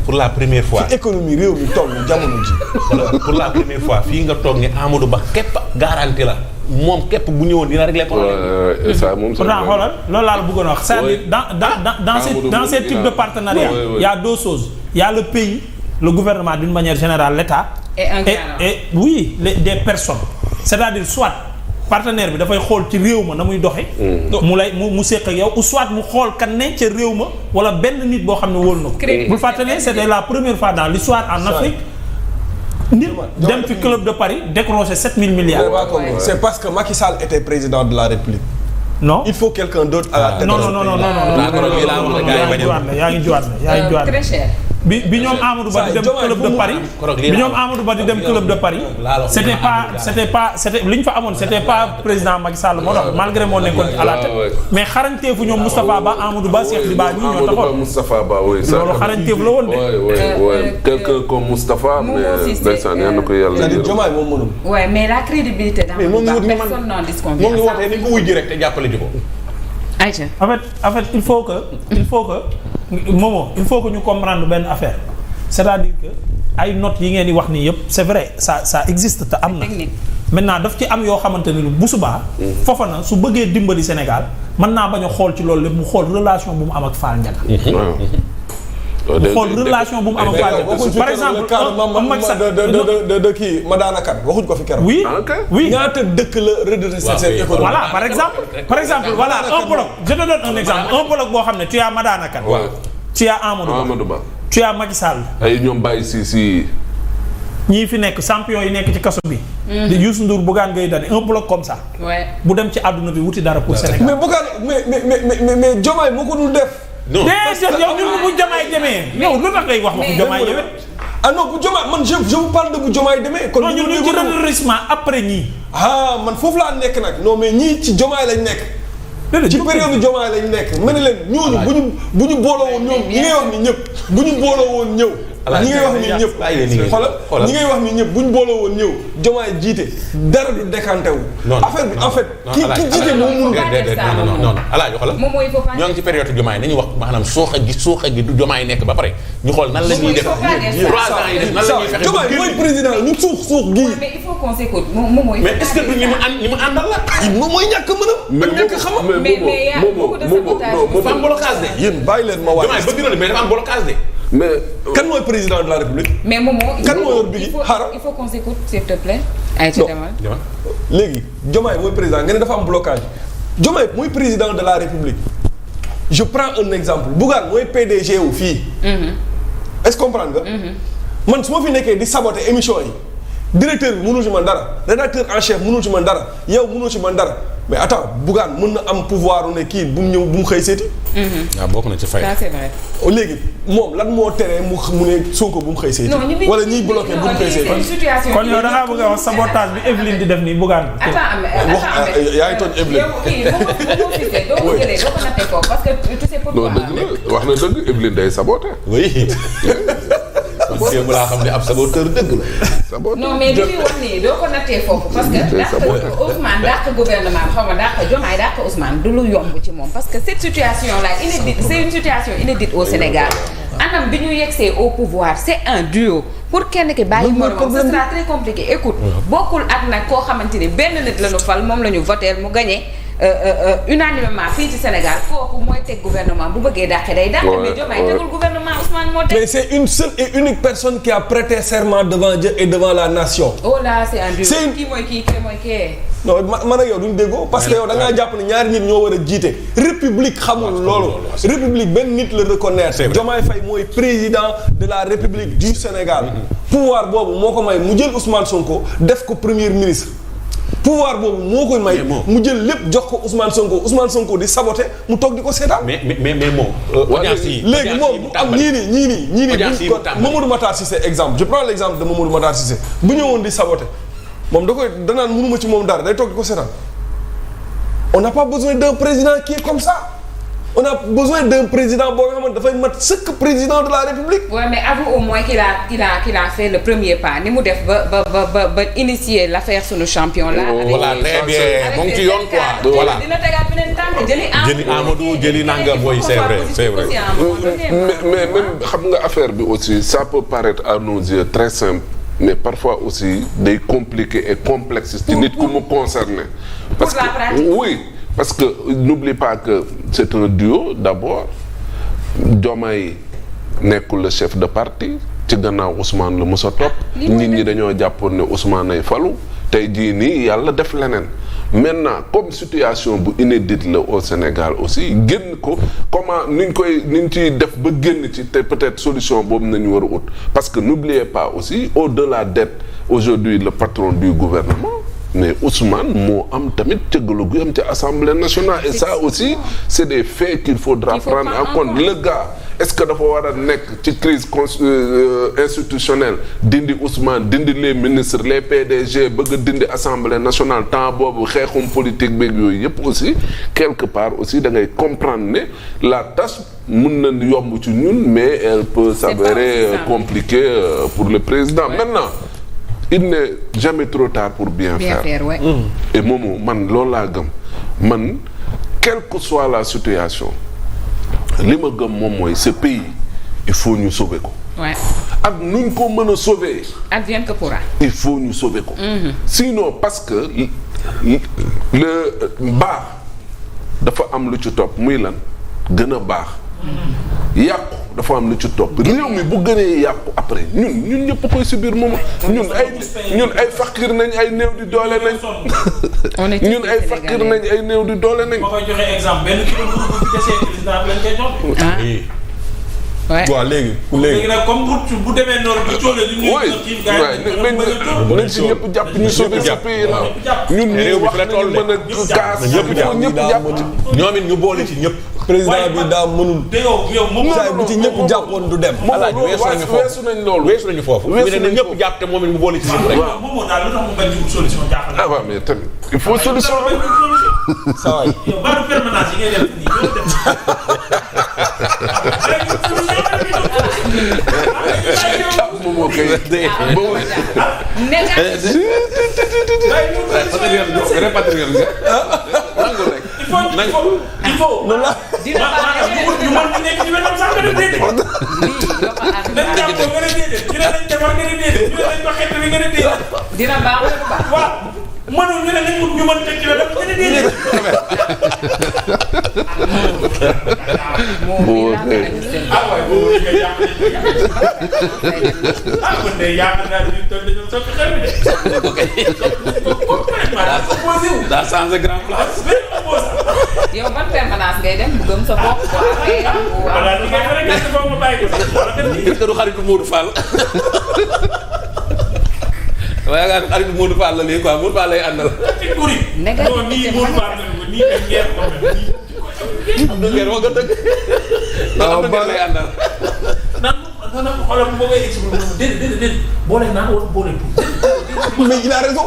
pour la première fois. fi économie réew mi toll jamono ji. pour la première fois fii nga toog ne Amadou Ba képp garanti la moom képp bu ñëwoon dina régler problème. ça moom pourtant xoolal loolu laa la bëggoon a wax. c'est-à-dire dans ces types de partenariat il y a deux choses. Il y a le pays, le gouvernement d'une manière générale, l'État. Et oui, des personnes. C'est-à-dire soit partenaire bi dafay xool ci réew ma na muy doxe mu lay mu seq ak yow ou soit mu xool kan ne ca réew ma wala benn nit boo xam ne wóolu na ko. bul fàtte ne c'était la première fois dans l'histoire en Afrique. nit dem fi club de Paris décrocher 7000 milliards. C'est parce que Macky Sall était président de la République. Non. Il faut quelqu'un d'autre à la tête. Non. yaa ngi jiwaat très cher. bi ñoom Amadou Ba di dem club de Paris bi ñoom Amadou Ba di dem club de Paris c'était li ñu fa amoon c'était pas président Macky Sall moo tax malgré moo nekkoon à la tête mais xarañteefu ñoom Moustapha Ba Amadou Ba Cheikh Diba ñi ñoo taxoon Moustapha Ba oui loolu xarañteefu la woon de quelqu'un comme Moustapha mais ndeysaan yal na ko yàlla c'est-à-dire Diomaye moom mënul. Ouais, mais la crédibilité dans personne n'en disconvient. moom nga wootee ni ko wuy ji rek te jàppale ji ko. Aïcha. en fait il faut que Momo il faut que ñu comprendre benn affaire c'est-à-dire que ay notes yi ngeen di wax nii yëpp c'est vrai ça existe te am na. maintenant daf ci am yoo xamante ni bu subaa. Fofana su bëggee dimbali Sénégal mën naa bañ a xool ci loolu lépp mu xool relation bu mu am ak Fall Ndiaga. mu xool relation bu mu am ak Fall Ndiaga par exemple Macky Sall de kii Madana Kane waxuñ ko fi keroog. oui ñaata dëkk la redresser seen économie. voilà par exemple voilà un bloc je te donne un exemple un bloc boo xam ne tu as Madana Kane. tu as Amadou Ba tu as Macky Sall. ay ñoom bàyyi si. ñii fi nekk champion yi nekk ci kaso bi. di Youssou Ndour Bougane Gueye Dany un bloc comme ça. bu dem ci àdduna bi wuti dara pour Sénégal. mais Bougane mais Diomaye moo ko dul def. non déedéet yow ñun bu Diomaye demee yow lu tax ngay wax waxu Diomaye yow it. ah non bu Diomaye man je vous parle de bu Diomaye demee. kon ñun ñu ci redressement après ñii. man foofu laa nekk nag non mais ñii ci Diomaye lañ nekk. ci période Diomaye lañ nekk ma ne leen ñooñu bu ñu booloo woon ñoom ñi ngay wax ni ñëpp bu ñu booloo woon ñëw. ñi ngay wax ni ñëpp xoolal ñi ngay wax ni ñëpp bu ñu booloo woon ñëw Diomaye jiite dara du décanté wu. affaire bi en fait ki jiite moom mënul. non Alaaji xoolal ñoo ngi ci période Diomaye nañu wax maanaam suuxa gi du Diomaye nekk ba pare ñu xool nan la ñuy def 3 ans yi def nan la ñuy fexe Diomaye mooy président ñu suux gii. mais il faut qu'on s'écoute mais est-ce que du ñi mu àndal la. moom mooy ñàkk mën a. ñàkk xam mais y a beaucoup de sabotage. dafa am blocage de. yéen bàyyi leen ma waay. Diomaye bëgg na de mais dafa am blocage de. mais kan mooy président de la République. mais Momo kan moo yor bi il faut qu'on s'écoute s'il te plaît. ay ci demal léegi Diomaye mooy président nga ne dafa am blocage Diomaye mooy président de la République je prends un exemple Bougane mooy PDG wu fii. est-ce que comprendre nga. man su ma fi nekkee di saboter émission yi directeur bi mënul ci man dara rédacteur en chef mënul ci man dara yow mënul ci man dara mais attends Bougane mën na am pouvoir ne kii bu mu ñëw bu mu xëy seeti. waaw bokk na ci fay. ça c'est vrai. léegi moom lan moo teree mu ne Sonko bu mu xëy seeti. wala ñiy bloqué bu mu xëy seeti. kon yow da ngaa bëgg a wax sabotage bi Evelyne di def nii Bougane. yaa ngi tooñ Evelyne. yow kii doo ko jëlee doo ko nattee foofu parce que tu sais pourquoi. non dëgg la wax na dëgg Evelyne day saboté. oui. monsieur bu laa xam ne ab saboteur dëgg la. non mais li muy wax nii doo ko nattee foofu parce que dàq Ousmane dàq gouvernement xaw ma dàq Diomaye dàq Ousmane du lu yomb ci moom parce que cette situation là inédite c'est une situation inédite au Sénégal anam bi ñu yegsee au pouvoir c'est un duo pour kenn ki bàyyi moromam ce sera très compliqué écoute bokkul ak nag koo xamante ni benn nit la ñu fal moom la ñu voté mu gagné unanimement fii ci Sénégal kooku mooy teg gouvernement bu bëggee dàqe day dàqe mais Diomaye tegul gouvernement Ousmane moo teg. mais c'est une seule et unique personne qui a prêté serment devant Dieu et devant la nation. oh là c'est un duo kii mooy kii mooy kii. non man ak yow duñ déggoo parce que yow da ngaa jàpp ne ñaari nit ñoo war a jiite république xamul loolu république benn nit la reconnaître Diomaye Faye mooy président de la république du Sénégal pouvoir boobu moo ko may mu jël Ousmane Sonko def ko premier ministre pouvoir boobu moo koy may mu jël lépp jox ko Ousmane Sonko di saboter mu toog di ko seetaan mais moom audience yi léegi moom bu am ñii nii Mamadou Matar Cissé exemple je prends l'exemple de Mamadou Matar Cissé bu ñëwoon di saboter moom danaan mënuma ci moom dara day toog di ko seetaan on n'a pas besoin d'un président qui est comme ça on a besoin d'un président boo nga xamante dafay mat sëkk président de la République. Ouais, mais avoue au moins qu'il a fait le premier pas ni mu def ba initier l'affaire sunu champion là. voilà très bien mu ngi ci yoon quoi. voilà dina tegaat beneen tànk jëli Amadou jëli nangam mooy c'est vrai. mais même xam nga affaire bi aussi ça peut paraître à nos yeux très simple. mais parfois aussi day compliqué et complexe ci nit ku mu concerné. parce que oui parce que n'oublie pas que c'est un duo d'abord Diomaye nekkul le chef de parti ci gannaaw Ousmane la mës a topp. nit ñi dañoo jàppoon ne Ousmane ay falu tey jii nii yàlla def leneen. maintenant comme situation bu inédite la au Sénégal aussi génn ko comment niñ ciy def ba génn ci te peut-être solution boobu nañu war a ut parce que n'oubliez pas aussi au-delà d'être aujourd'hui le patron du gouvernement mais Ousmane moo am tamit cëggalu gu am ci Assemblée nationale et ça aussi c'est des faits qu'il faudra prendre en compte le gars est-ce que dafa war a nekk ci crise institutionnelle dindi Ousmane dindi les ministres les PDG bëgg a dindi Assemblée nationale temps boobu xeexum politique beeg yooyu yëpp aussi quelque part aussi da ngay comprendre ne la tâche mën na yomb ci ñun mais elle peut s'avérer compliquée pour le président maintenant il n'est jamais trop tard pour bien faire ouais. Et moomu man loolu laa gëm man quelle que soit la situation li ma gëm moom mooy ce pays il faut ñu sauver ko. Ouais. ak nuñ ko mën a sauver. advienne que pourra. il faut ñu sauver ko. Sinon parce que le baax dafa am lu ci topp muy lan gën a baax. yàqu dafa am lu ci topp réew mi bu gënee yàqu après ñun ñëpp koy subir moom ñun ay fakir nañ ay néew di doole nañ ñun ay fakir nañ ay néew di doole nañ. ma koy joxe exemple benn kilo bu desee président bi lañ koy jox. waaw léegi nag comme bu demee noonu bu coolee du ñu nañ si ñëpp jàpp ñu sauver ce pays là ñun ñu wax nañu mën a kaas ñëpp jàpp ci ñoom it ñu boole ci ñëpp. président bi daa mënul. saa bu ci ñëpp jàppoon du dem. alaaj weesu nañ loolu weesu nañu foofu. mu ne ñëpp jàpp te moom it mu boole ci ñëpp rek. moom daal lu tax mu bañ ci solution jàppale. ah waaw mais tamit il faut solution rek. saa waay yow baaru permanence yi ngay def nii yow dem. moom moo koy il faut noonu la. dina baax ñu mën nekk ci wetam sax nga def déedéet. dañ jàpp ko nga ne déedéet ñu ne dañ defar nga ne déedéet ñu ne dañ ko xeet nga ne déedéet. dina baax wala du baax. waaw mënul ñu ne nañ wut ñu mën teg ci wetam nga ne déedéet. ah waay boobu li nga yàq ah man de yaakaar naa ne toog dañoo soppi xel mi de. daa changé grand place. yow ban permanence ngay dem bu gëm sa bopp bu affaire voilà li ngay rek gàtt boobu ma bàyyi ko sax wala dem est-ce que du xaritu Modou Fall. waaye yaakaar xaritu Modou Fall la léegi quoi Modou Fall lay àndal. non nii Modou Fall la nii dañ jeex ko nii. am na ngeen wax nga dëgg. waaw am na ngeen lay àndal. non xoolal bu boobaa expliqué déedéet boole naa wala boole. mais il a raison.